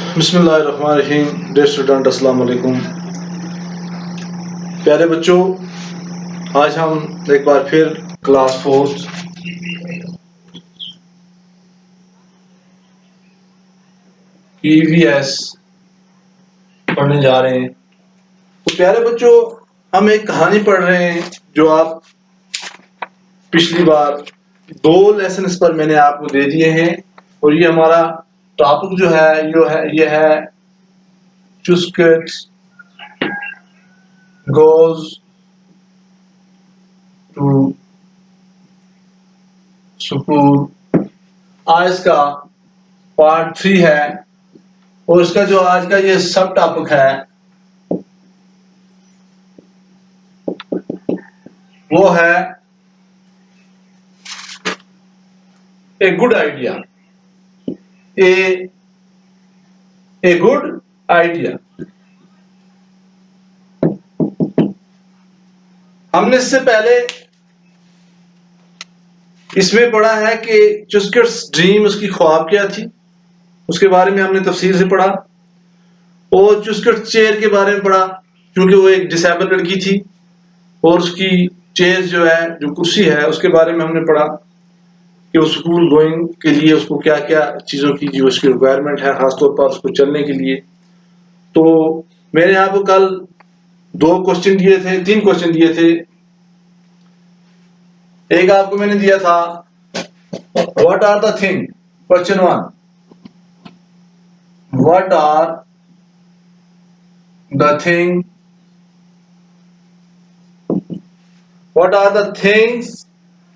बिस्मिल्लाहिर्रहमानिर्रहीम। Dear student, अस्सलाम वालेकुम। प्यारे बच्चों, आज हम एक बार फिर क्लास 4 EVS पढ़ने जा रहे हैं। तो प्यारे बच्चों, हम एक कहानी पढ़ रहे हैं जो आप पिछली बार 2 लेसन पर मैंने आपको दे दिए हैं। और ये हमारा टॉपिक जो है ये है चुस्किट्स goes to school। आज इसका पार्ट 3 है और इसका जो आज का ये सब टॉपिक है वो है a good idea. A good idea. हमने इससे पहले इसमें पढ़ा है कि चुस्किट्स ड्रीम, उसकी ख्वाब क्या थी, उसके बारे में हमने तफसील से पढ़ा। और चुस्किट्स चेयर के बारे में पढ़ा क्योंकि वो एक डिसेबल लड़की थी और उसकी चेयर जो है, जो कुर्सी है, उसके बारे में हमने पढ़ा कि वो स्कूल गोइंग के लिए उसको क्या क्या चीज़ों की जो उसकी रिक्वायरमेंट है, खासतौर पर उसको चलने के लिए। तो मैंने आपको कल 2 क्वेश्चन दिए थे, 3 क्वेश्चन दिए थे। एक आपको मैंने दिया था what are the thing, question 1, what are the thing, what are the things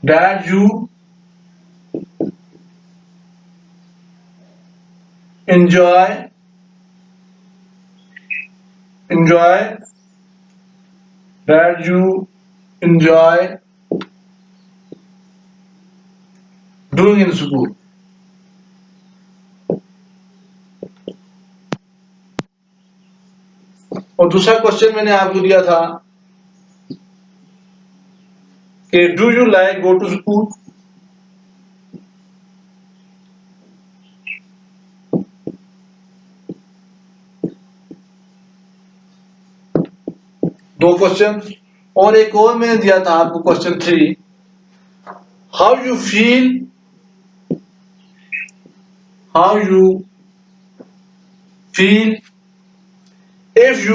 that you enjoy that you enjoy doing in school। और दूसरा क्वेश्चन मैंने आपको दिया था कि do you like go to school. दो क्वेश्चन। और एक और मैंने दिया था आपको question 3, how you feel if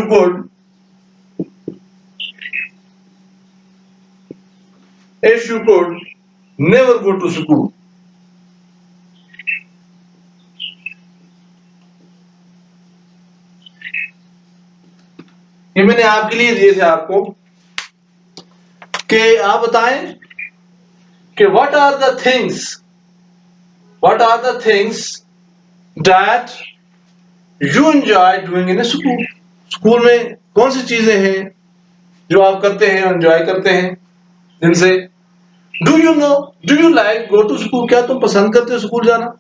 you could never go to school। ये मैंने आपके लिए दिए थे आपको कि आप बताएं कि what are the things that you enjoy doing in a school। School में कौन सी चीजें हैं जो आप करते हैं, एंजॉय करते हैं, जिनसे do you like go to school, क्या तुम पसंद करते हो स्कूल जाना।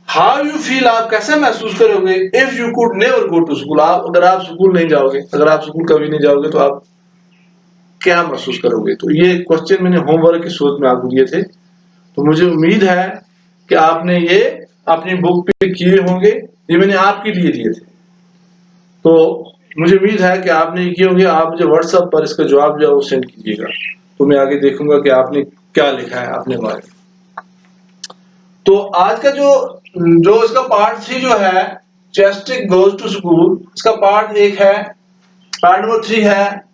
हाउ यू फील, आप कैसा महसूस करोगे if you could never go to school, अगर आप स्कूल नहीं जाओगे, अगर आप स्कूल कभी नहीं जाओगे तो आप क्या महसूस करोगे। तो ये क्वेश्चन मैंने होमवर्क की सूरत में आपको दिए थे। तो मुझे उम्मीद है कि आपने ये अपनी बुक पे किए होंगे। ये मैंने आपके लिए दिए थे, तो मुझे उम्मीद है कि आपने ये किए होंगे। आप मुझे व्हाट्सएप पर इसका जवाब जो है वो सेंड कीजिएगा, तो मैं आगे देखूंगा कि आपने क्या लिखा है अपने बारे में। तो आज का जो इसका पार्ट 3 जो है चेस्टिक गोज टू स्कूल, इसका पार्ट 1 है, पार्ट नंबर 3 है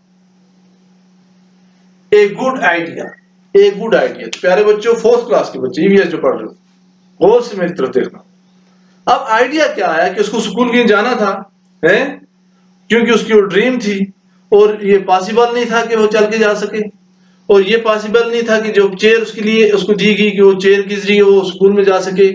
ए गुड आइडिया। प्यारे बच्चों, 4th क्लास के बच्चे EVS जो पढ़ रहे हो, गौर से मेरी तरफ देखना। अब आइडिया क्या आया कि उसको स्कूल क्यों जाना था, है क्योंकि उसकी वो ड्रीम थी और ये पॉसिबल नहीं था कि वो चल के जा सके, और ये पॉसिबल नहीं था कि जो चेयर उसके लिए उसको दी गई कि वो चेयर के जरिए वो स्कूल में जा सके,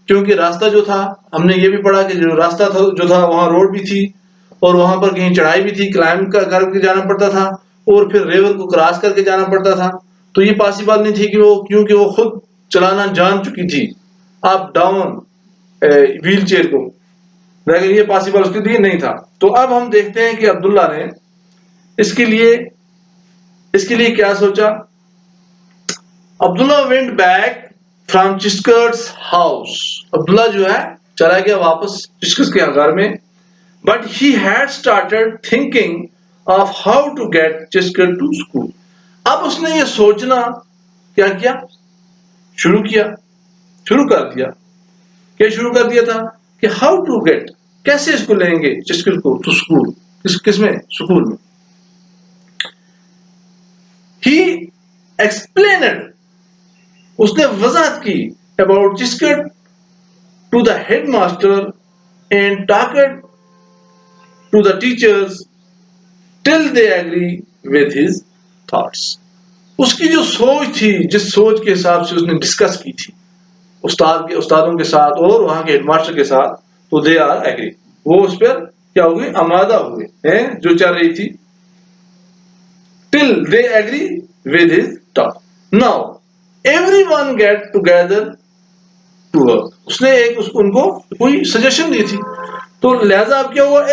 क्योंकि रास्ता जो था, हमने ये भी पढ़ा कि जो रास्ता था जो था वहां रोड भी थी और वहां पर कहीं चढ़ाई भी थी, क्लाइंब करके जाना पड़ता था और फिर रिवर को क्रॉस करके जाना पड़ता था। तो ये पॉसिबल नहीं थी कि वो, क्योंकि वो खुद चलाना जान चुकी थी अप डाउन व्हील चेयर को, लेकिन ये पॉसिबल उसके लिए नहीं था। तो अब हम देखते हैं कि अब्दुल्ला ने इसके लिए क्या सोचा। Abdullah went back from Chuskit's house. Abdullah जो है चला गया वापस चिस्कस के घर में। But he had started thinking of how to get Chuskit to school. अब उसने ये सोचना क्या किया, शुरू कर दिया। क्या शुरू कर दिया था कि हाउ टू गेट, कैसे इसको लेंगे चिस्कस को टू स्कूल, किसमें, स्कूल में। ही एक्सप्लेनेड, उसने वजाहत की about Chuskit to the headmaster and talked to the teachers till they agree with his thoughts. उसकी जो सोच थी, जिस सोच के हिसाब से उसने डिस्कस की थी उस्तादों के साथ और वहां के हेडमास्टर के साथ, तो दे आर एग्री, वो उस पर क्या हुए, आमादा हुए हैं, जो चल रही थी। Till they agree with his thought, now everyone get together to work. उसने उनको कोई सजेशन दी थी, तो लिहाजा अब क्या हुआ,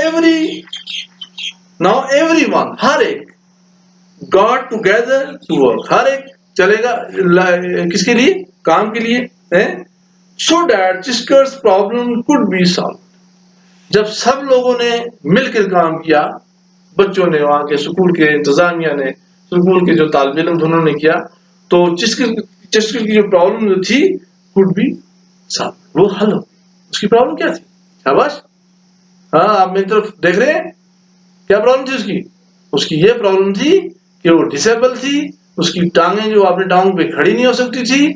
नाउ एवरीवन, हर एक, गॉट टुगेदर टू वर्क, हर एक चलेगा किसके लिए, काम के लिए है। So that Chuskit problem could be solve. जब सब लोगों ने मिलकर काम किया, बच्चों ने, वहां के स्कूल के इंतजामिया ने, स्कूल के जो तालिब इल्म उन्होंने किया, तो चिस्कस की जो प्रॉब्लम जो थी कुड बी सॉल्व, वो हल हो। उसकी प्रॉब्लम क्या थी, शाबाश, हाँ आप मेरी तरफ देख रहे हैं, क्या प्रॉब्लम थी उसकी, उसकी ये प्रॉब्लम थी कि वो डिसेबल थी, उसकी टांगें जो अपने टांगों पे खड़ी नहीं हो सकती थी,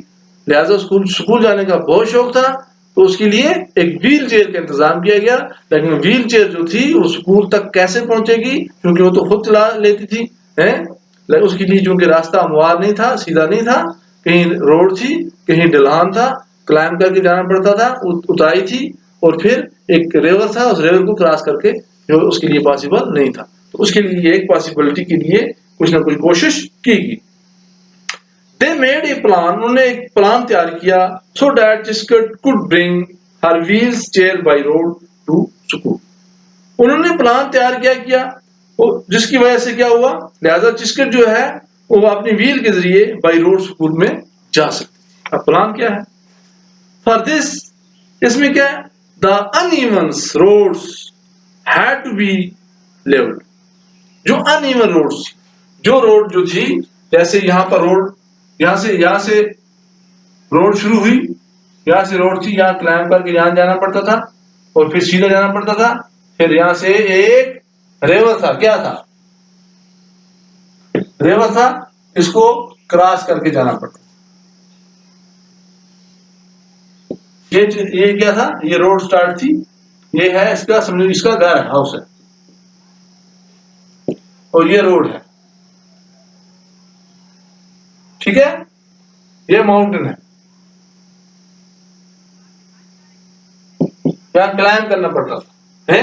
लिहाजा स्कूल जाने का बहुत शौक था, तो उसके लिए एक व्हील चेयर का इंतजाम किया गया। लेकिन व्हील चेयर जो थी वो स्कूल तक कैसे पहुंचेगी, क्योंकि वो तो खुद चला लेती थी हैं, लेकिन उसके लिए चूंकि रास्ता हमवार नहीं था, सीधा नहीं था, कहीं रोड थी, कहीं ढलान था, क्लाइंब करके जाना पड़ता था, उतराई थी, और फिर एक रिवर था, उस रिवर को क्रॉस करके जो उसके लिए पॉसिबल नहीं था। तो उसके लिए एक पॉसिबिलिटी के लिए कुछ ना कुछ कोशिश की गई। They made a plan, उन्होंने एक प्लान तैयार किया, so that चिस्कस could bring her wheels chair by road to school। उन्होंने प्लान तैयार किया जिसकी वजह से क्या हुआ, लिहाजा चिस्कस जो है वो अपनी व्हील के जरिए बाई रोड स्कूल में जा सकती। अब प्लान क्या है, फॉर दिस, इसमें क्या है, the uneven roads had to be levelled. जो अनइवन रोड्स, जो रोड जो थी, जैसे यहां पर रोड, यहां से रोड शुरू हुई, यहां से रोड थी, यहां क्लाइंब करके यहां जाना पड़ता था, और फिर सीधा जाना पड़ता था, फिर यहां से एक रेवर था, क्या था, रेवर था, इसको क्रॉस करके जाना पड़ता। ये क्या था, ये रोड स्टार्ट थी, ये है इसका, समझो इसका घर है, हाउस है, और ये रोड है, ठीक है, ये माउंटेन है, यहां क्लाइंब करना पड़ता था है,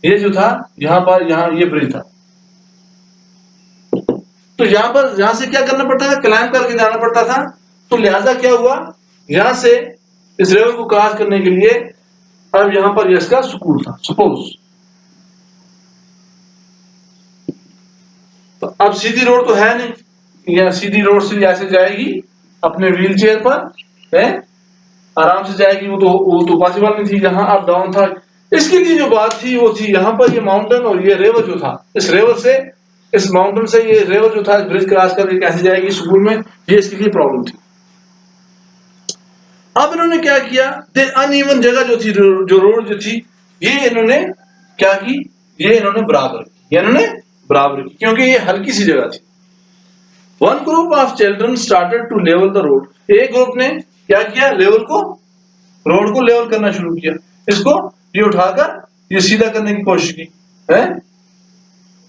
ये जो था यहां पर, यहां ये ब्रिज था, तो यहां से क्या करना पड़ता था, क्लाइंब करके जाना पड़ता था। तो लिहाजा क्या हुआ, यहां से इस रिवर को क्रॉस करने के लिए अब यहां पर इसका स्कूल था, सपोज, तो अब सीधी रोड तो है नहीं, या सीधी रोड से ऐसे जाएगी अपने व्हील चेयर पर है, आराम से जाएगी, वो तो पॉसिबल नहीं थी, यहाँ अप डाउन था। इसके लिए जो बात थी वो थी यहाँ पर ये माउंटेन और ये रिवर जो था, इस रिवर से, इस माउंटेन से ये रिवर जो था ब्रिज क्रॉस करके कैसे जाएगी स्कूल में, ये इसके लिए प्रॉब्लम थी। अब इन्होंने क्या किया, अनइवन जगह जो थी, जो रोड जो थी, ये इन्होंने क्या की, ये इन्होंने बराबर की, क्योंकि ये हल्की सी जगह थी। One group of children started to level the road. एक ग्रुप ने क्या किया, रोड को लेवल करना शुरू किया, इसको ये उठाकर ये सीधा करने की कोशिश की है,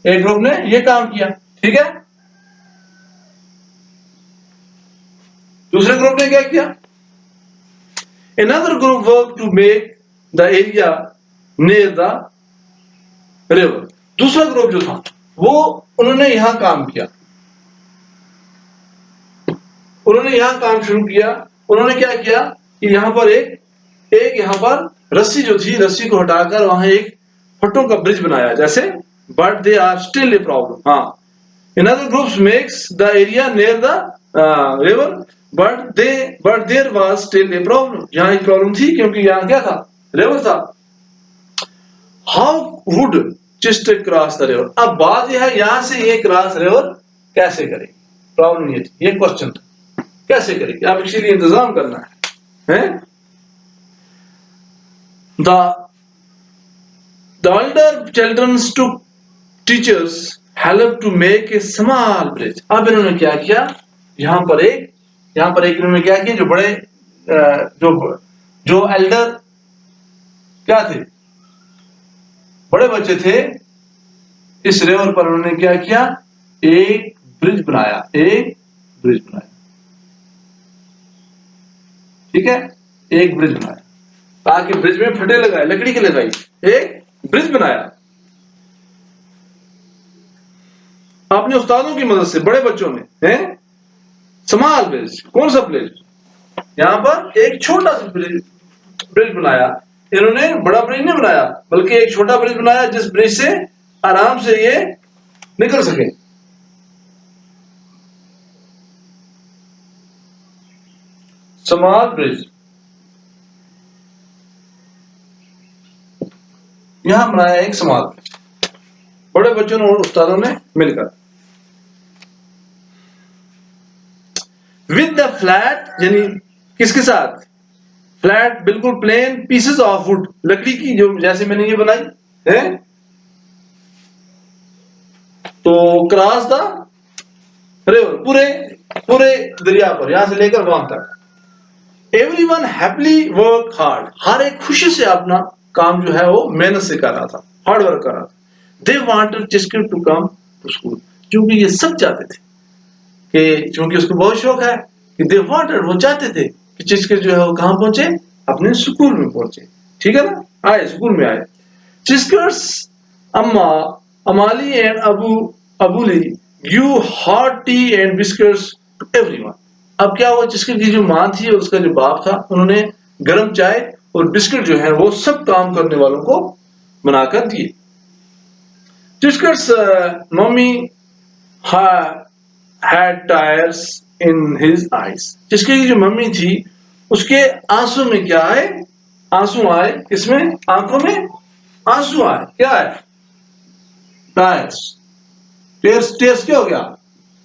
एक ग्रुप ने ये काम किया, ठीक है। दूसरे ग्रुप ने क्या किया, another group worked to make the area near the river। दूसरा ग्रुप जो था वो उन्होंने यहां काम किया, उन्होंने यहां काम शुरू किया। उन्होंने क्या किया कि यहां पर एक यहां पर रस्सी जो थी, रस्सी को हटाकर वहां एक फटों का ब्रिज बनाया जैसे, but they are still a problem. हाँ, another group makes the area near the river but there was still a problem। यहाँ एक प्रॉब्लम थी, क्योंकि यहाँ क्या था, रिवर था। How would Chuskit cross the river? अब बात यह है यहां से ये क्रॉस रिवर कैसे करेगी, प्रॉब्लम ये थी, ये क्वेश्चन था कैसे करेगी। अब इसीलिए इंतजाम करना है। The older children took teachers help to make a small bridge. अब इन्होंने क्या किया, यहाँ पर एक इन्होंने क्या किया, जो बड़े जो एल्डर क्या थे, बड़े बच्चे थे, इस रिवर पर उन्होंने क्या किया, एक ब्रिज बनाया। ठीक है, एक ब्रिज बनाया, ताकि ब्रिज में फटे लगाए, लकड़ी के लगाई, एक ब्रिज बनाया अपने उस्तादों की मदद से, बड़े बच्चों ने। हैं स्मॉल ब्रिज, कौन सा ब्रिज, यहां पर एक छोटा सा ब्रिज बनाया। इन्होंने बड़ा ब्रिज नहीं बनाया, बल्कि एक छोटा ब्रिज बनाया, जिस ब्रिज से आराम से ये निकल सके। स्मॉल ब्रिज यहां बनाया एक स्मॉल ब्रिज, बड़े बच्चों ने और उस्तादों ने मिलकर। विद द फ्लैट, यानी किसके साथ, फ्लैट बिल्कुल प्लेन पीसेस ऑफ वुड, लकड़ी की, जो जैसे मैंने ये बनाई है। तो क्रॉस द रिवर, पूरे दरिया पर, यहां से लेकर वहां तक। एवरीवन हैप्पीली वर्क हार्ड, हर एक खुशी से अपना काम जो है वो मेहनत से कर रहा था, हार्ड वर्क कर रहा था। They wanted Chuskit to come to school, क्योंकि ये सब चाहते थे कि, क्योंकि उसको बहुत शौक है कि दे वांटेड, वो चाहते थे कि चिस्किड जो है वो कहां पहुंचे, अपने स्कूल में पहुंचे। ठीक है ना, आए स्कूल में आए। चिस्कर्स अम्मा Amali and Abuli give hot tea and biscuits to everyone. अब क्या हुआ, चिस्किड की जो मां थी और उसका जो बाप था, उन्होंने गर्म चाय और बिस्किट जो है वो सब काम करने वालों को बनाकर दिए। चिस्कर्स mummy had tears in his eyes, जिसकी जो मम्मी थी उसके आंसू में क्या है, आंसू आए, किसमें, आंखों में आंसू आए। क्या है, टायर्स, टेयर्स क्या हो गया,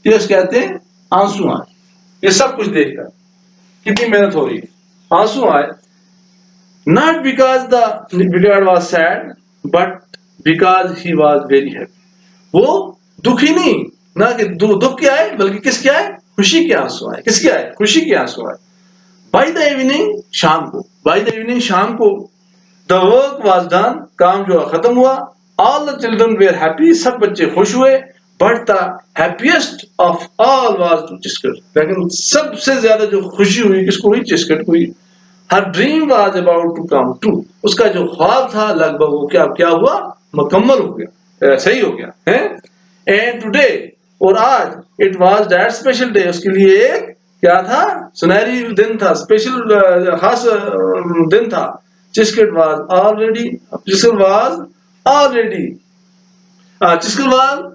टेयर्स कहते हैं आंसू आए। ये सब कुछ देखकर कितनी मेहनत हो रही है, आंसू आए। नॉट बिकॉज द बिगाड़ was sad but because he was very happy, वो दुखी नहीं, ना कि दुख क्या है, बल्कि किसके आए, खुशी के आंसू आए। किसके आए, खुशी के आंसू आए। बाय द इवनिंग, शाम को, बाय द इवनिंग, शाम को, द वर्क वाज डन, काम जो खत्म हुआ। All the children were happy, सब बच्चे खुश हुए। But the happiest of all was to Chuskit, लेकिन सबसे ज्यादा जो खुशी हुई किसको हुई, चिस्कट को हुई। Her dream was about to come true, उसका जो ख्वाब था लगभग वो क्या हुआ, मुकम्मल हो गया, सही हो गया है। एंड टुडे, और आज, it was that special day, उसके लिए एक क्या था, सुनहरी दिन था, स्पेशल खास दिन था। Chuskit was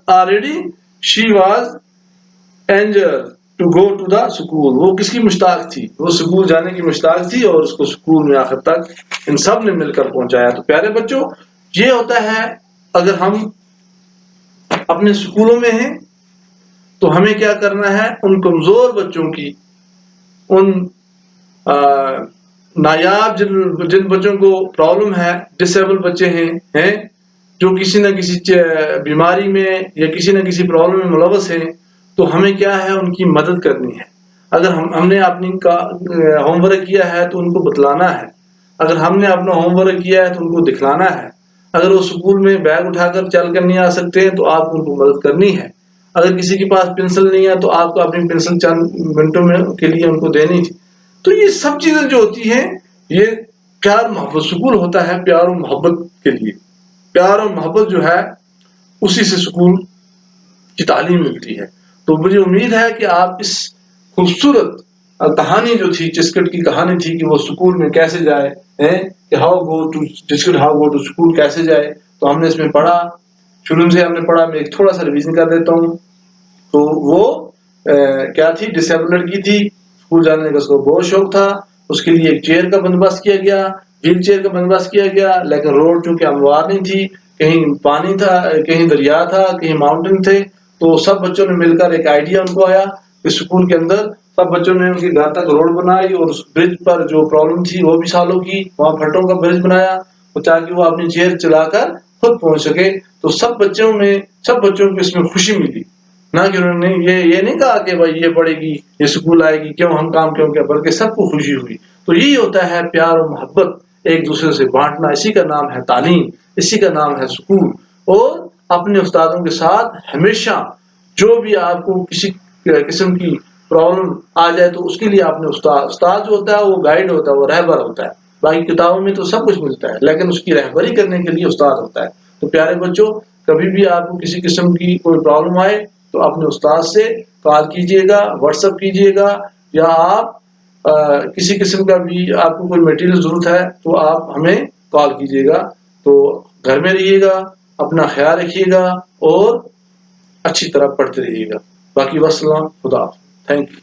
already she was eager to go to the school, वो किसकी मुश्ताक थी, वो स्कूल जाने की मुश्ताक थी, और उसको स्कूल में आखिर तक इन सब ने मिलकर पहुंचाया। तो प्यारे बच्चों, ये होता है, अगर हम अपने स्कूलों में हैं तो हमें क्या करना है, उन कमजोर बच्चों की, उन नायाब जिन बच्चों को प्रॉब्लम है, डिसेबल बच्चे हैं जो किसी न किसी बीमारी में या किसी न किसी प्रॉब्लम में मुलवस हैं, तो हमें क्या है, उनकी मदद करनी है। अगर हमने अपनी होमवर्क किया है तो उनको बतलाना है, अगर हमने अपना होमवर्क किया है तो उनको दिखलाना है। अगर वो स्कूल में बैग उठाकर चल कर नहीं आ सकते हैं तो आपको उनको मदद करनी है। अगर किसी के पास पेंसिल नहीं है तो आपको अपनी पेंसिल चंद मिनटों में के लिए उनको देनी थी। तो ये सब चीजें जो होती हैं, ये प्यार मोहब्बत, स्कूल होता है प्यार और मोहब्बत के लिए। प्यार और मोहब्बत जो है उसी से स्कूल की तालीम मिलती है। तो मुझे उम्मीद है कि आप इस खूबसूरत कहानी जो थी, चिस्कट की कहानी थी कि वो स्कूल में कैसे जाए, कि हाउ गो टू स्कूल कैसे जाए, तो हमने इसमें पढ़ा, शुरू से हमने पढ़ा। मैं एक थोड़ा सा रिवीजन कर देता हूँ। तो वो क्या थी, डिसेबल लड़की थी, स्कूल जाने का उसको बहुत शौक था। उसके लिए एक चेयर का बंदोबस्त किया गया, व्हील चेयर का बंदोबस्त किया गया, लेकिन रोड चूंकि हमवार नहीं थी, कहीं पानी था, कहीं दरिया था, कहीं माउंटेन थे, तो सब बच्चों ने मिलकर एक आइडिया उनको आया कि स्कूल के अंदर सब बच्चों ने उनके घर तक रोड बनाई और उस ब्रिज पर जो प्रॉब्लम थी वो भी सॉल्व की, वहां फटों का ब्रिज बनाया ताकि वो अपनी चेयर चलाकर खुद पहुंच सके। तो सब बच्चों को इसमें खुशी मिली, ना कि उन्होंने ये नहीं कहा कि भाई ये पढ़ेगी, ये स्कूल आएगी, क्यों हम काम क्यों किया, बल्कि सबको खुशी हुई। तो यही होता है प्यार और मोहब्बत, एक दूसरे से बांटना, इसी का नाम है तालीम, इसी का नाम है स्कूल। और अपने उस्तादों के साथ हमेशा जो भी आपको किसी किस्म की प्रॉब्लम आ जाए तो उसके लिए आपने उस्ताद जो होता है वो गाइड होता है, वो रहबर होता है। बाकी किताबों में तो सब कुछ मिलता है, लेकिन उसकी रहबरी करने के लिए उस्ताद होता है। तो प्यारे बच्चों, कभी भी आपको किसी किस्म की कोई प्रॉब्लम आए तो अपने उस्ताद से कॉल कीजिएगा, व्हाट्सएप कीजिएगा, या आप किसी किस्म का भी आपको कोई मटेरियल जरूरत है तो आप हमें कॉल कीजिएगा। तो घर में रहिएगा, अपना ख्याल रखिएगा और अच्छी तरह पढ़ते रहिएगा। बाकी वस्सलाम, खुदा हाफ़िज़, थैंक यू।